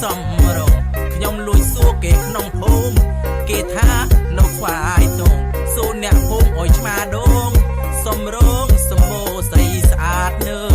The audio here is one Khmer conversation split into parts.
សំរងខ្ញុំលួចសួរគេក្នុងភូមិគេថានៅស្វាយទងសួរអ្នកភូមិអុយឆ្មាដងសំរងសម្បូរស្អីស្អាតនៅ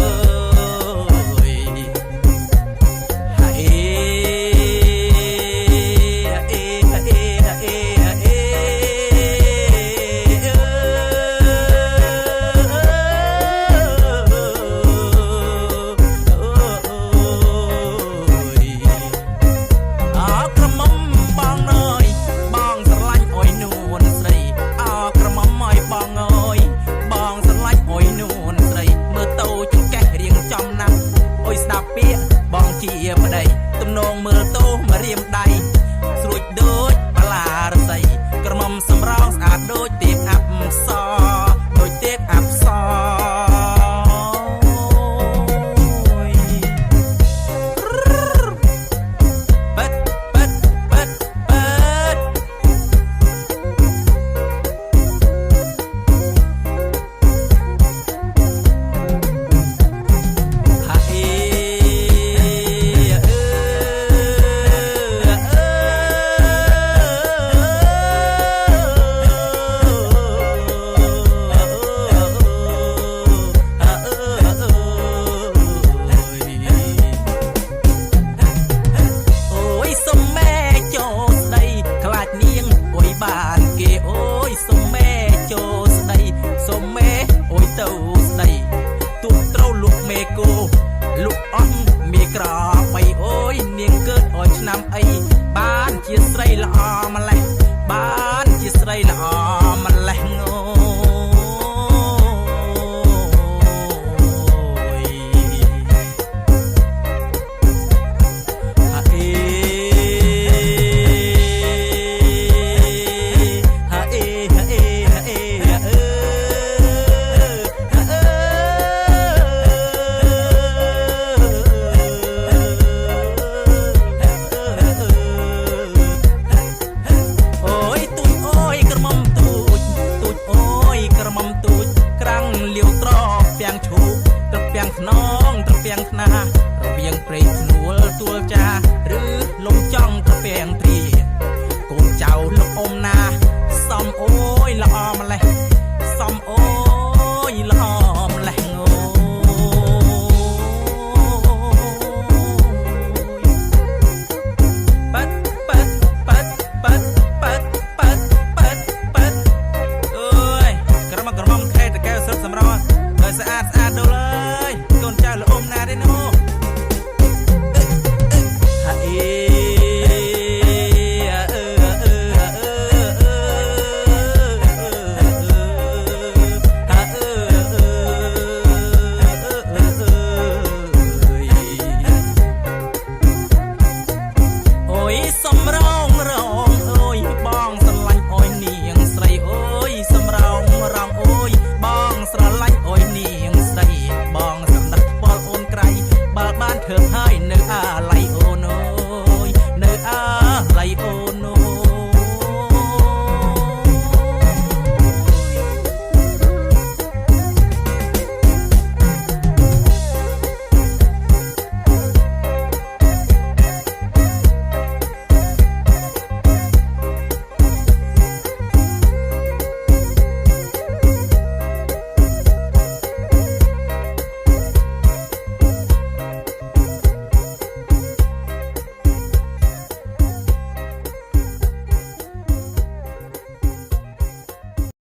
បងជាប្តីទំនងមើលតោមករៀមដៃស្រួចដូចបាឡារស័យក្រមុំសម្រងស្អាតដូចទេពអប្សរដូចទេពអប្សរបានគេអូយសុំមេចូលស្ដីសុំមេអូយទៅស្ដីទូត្រូវលុកមេគោលុកអស់មេក្របីអូយនាងកើតអស់ឆ្នាំអីបានជាស្រីល្អម្លេះបានជាស្រីល្អម្លេះងលាវត្រពាំងឈូកត្រពាំងខ្នងត្រពាំងខ្នា